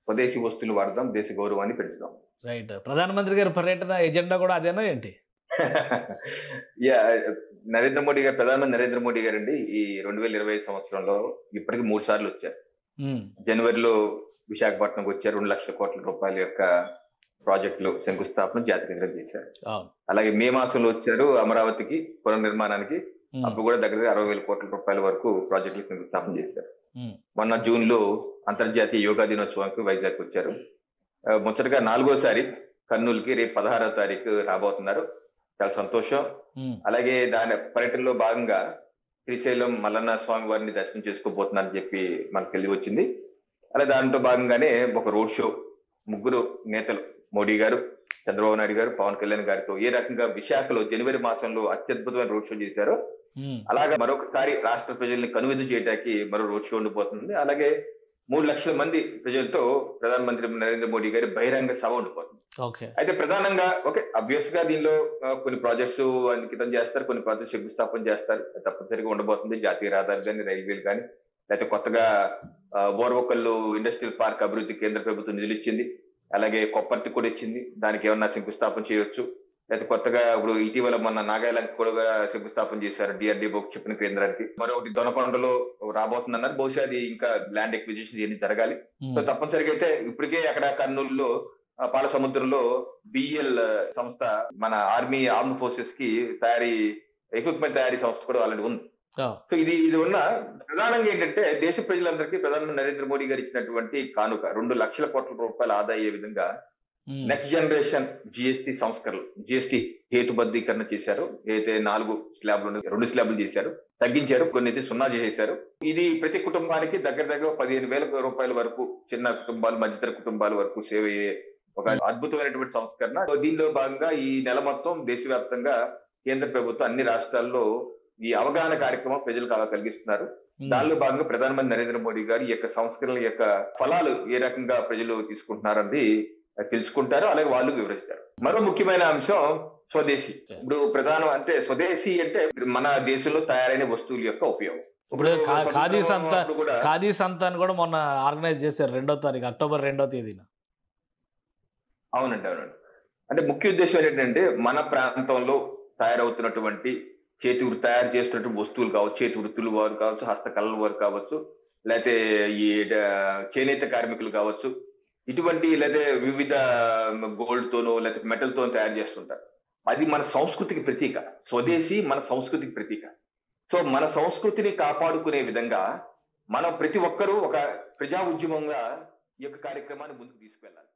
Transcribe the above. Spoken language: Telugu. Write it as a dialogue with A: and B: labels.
A: స్వదేశీ వస్తువులు వాడదాం, దేశ గౌరవాన్ని పెంచుదాం.
B: రైట్. ప్రధానమంత్రి గారి పర్యటన ఎజెండా కూడా అదేనా ఏంటి?
A: యాహ్! ప్రధానమంత్రి నరేంద్ర మోడీ గారండి ఈ 2025 సంవత్సరంలో ఇప్పటికి 3 సార్లు వచ్చారు.
B: హ్మ్.
A: జనవరిలో విశాఖపట్నంకి వచ్చారు. 2,00,000 కోట్ల రూపాయల యొక్క ప్రాజెక్టులు శంకుస్థాపన, జాతికేంద్రం చేశారు.
B: అవును.
A: అలాగే మే మాసంలో వచ్చారు అమరావతికి పునర్నిర్మాణానికి.
B: హ్మ్.
A: అప్పుడు కూడా దగ్గరగా 60,000 కోట్ల రూపాయల వరకు ప్రాజెక్టులు శంకుస్థాపన చేశారు.
B: హ్మ్.
A: మొన్న జూన్‌లో అంతర్జాతీయ యోగా దినోత్సవానికి వైజాగ్ వచ్చారు. ముచ్చటగా 4గోసారి కర్నూలుకి రేపు 16వ తారీఖు రాబోతున్నారు. చాలా సంతోషం.
B: హ్మ్.
A: అలాగే దాని పర్యటనలో భాగంగా శ్రీశైలం మల్లన్న స్వామి వారిని దర్శనం చేసుకోబోతున్నారని చెప్పి మనకు తెలివి వచ్చింది. అలాగే దాంట్లో భాగంగానే ఒక రోడ్ షో, ముగ్గురు నేతలు మోడీ గారు, చంద్రబాబు నాయుడు గారు, పవన్ కళ్యాణ్ గారితో ఏ రకంగా విశాఖలో జనవరి మాసంలో అత్యద్భుతమైన రోడ్ షో చేశారో
B: హ్మ్.
A: అలాగా మరొకసారి రాష్ట్ర ప్రజల్ని కనువిందు చేయడానికి మరో రోడ్ షో ఉండిపోతుంది. అలాగే 3,00,000 మంది ప్రజలతో ప్రధానమంత్రి నరేంద్ర మోడీ గారి బహిరంగ సభ ఉండిపోతుంది.
B: ఓకే.
A: అయితే ప్రధానంగా అబ్వియస్ గా దీనిలో కొన్ని ప్రాజెక్ట్స్ అంకితం చేస్తారు, కొన్ని ప్రాజెక్ట్స్ శంకుస్థాపన చేస్తారు. అది తప్పనిసరిగా ఉండబోతుంది. జాతీయ రహదారులు కానీ, రైల్వేలు కానీ, లేకపోతే కొత్తగా ఓర్వకల్లు ఇండస్ట్రియల్ పార్క్ అభివృద్ధి కేంద్ర ప్రభుత్వం నిధులు ఇచ్చింది. అలాగే కొప్పర్తి కూడా ఇచ్చింది. దానికి ఏమన్నా శంకుస్థాపన చేయొచ్చు. లేకపోతే కొత్తగా ఇప్పుడు ఇటీవల మొన్న నాగాలాండ్ కూడా శంకుస్థాపన చేశారు DRDO చెప్పిన కేంద్రానికి. మరొకటి దొనకొండలో రాబోతుందన్నారు. బహుశా అది ఇంకా ల్యాండ్ ఎక్విజిషన్ ఇవన్నీ జరగాలి. సో
B: హ్మ్.
A: తప్పనిసరిగా అయితే ఇప్పటికే అక్కడ కర్నూలులో పాల సముద్రంలో BEL సంస్థ మన ఆర్మ్డ్ ఫోర్సెస్ కి ఎక్విప్మెంట్ తయారీ సంస్థ కూడా ఆల్రెడీ ఉంది.
B: ఆ!
A: సో ఇది ఉన్న ప్రధానంగా ఏంటంటే దేశ ప్రజలందరికీ ప్రధానమంత్రి నరేంద్ర మోడీ గారు ఇచ్చినటువంటి కానుక 2,00,000 కోట్ల రూపాయల ఆదాయ అయ్యే విధంగా
B: హ్మ్.
A: నెక్స్ట్ జనరేషన్ GST సంస్కరణలు, GST హేతుబద్ధీకరణ చేశారు. ఏదైతే 4 స్లాబ్లు 2 స్లాబ్లు చేశారు, తగ్గించారు, కొన్ని అయితే 0 చేశారు. ఇది ప్రతి కుటుంబానికి దగ్గర 15,000 రూపాయల వరకు, చిన్న కుటుంబాలు, మధ్యతర కుటుంబాల వరకు సేవ్ అయ్యే ఒక అద్భుతమైనటువంటి సంస్కరణ. సో దీనిలో భాగంగా ఈ నెల మొత్తం దేశవ్యాప్తంగా కేంద్ర ప్రభుత్వం అన్ని రాష్ట్రాల్లో ఈ అవగాహన కార్యక్రమం ప్రజలకు కలిగిస్తున్నారు.
B: హ్మ్.
A: దానిలో భాగంగా ప్రధానమంత్రి నరేంద్ర మోడీ గారు ఈ యొక్క సంస్కరణల యొక్క ఫలాలు ఏ రకంగా ప్రజలు తీసుకుంటున్నారన్నది తెలుసుకుంటారు. అలాగే వాళ్ళు వివరిస్తారు. మరో ముఖ్యమైన అంశం స్వదేశీ. ఇప్పుడు ప్రధానం అంటే స్వదేశీ అంటే మన దేశంలో తయారైన వస్తువుల యొక్క ఉపయోగం.
B: ఇప్పుడు ఖాదీ సంత
A: అప్పుడు కూడా
B: ఖాదీ సంత అని కూడా మొన్న ఆర్గనైజ్ చేశారు 2వ తారీఖు అక్టోబర్ 2వ తేదీన.
A: అవునండి. అంటే ముఖ్య ఉద్దేశం ఏంటంటే మన ప్రాంతంలో తయారవుతున్నటువంటి తయారు చేస్తున్నటువంటి వస్తువులు కావచ్చు, చేతి వృత్తులు వారు కావచ్చు, హస్తకళల వారు కావచ్చు, లేకపోతే ఈ చేనేత కార్మికులు కావచ్చు, ఇటువంటి లేదా వివిధ గోల్డ్ తోనో లేకపోతే మెటల్ తోనో తయారు చేస్తుంటారు. అది మన సంస్కృతికి ప్రతీక. స్వదేశీ మన సంస్కృతికి ప్రతీక. సో మన సంస్కృతిని కాపాడుకునే విధంగా మనం ప్రతి ఒక్కరూ ఒక ప్రజా ఉద్యమంగా ఈ యొక్క కార్యక్రమాన్ని ముందుకు తీసుకెళ్ళాలి.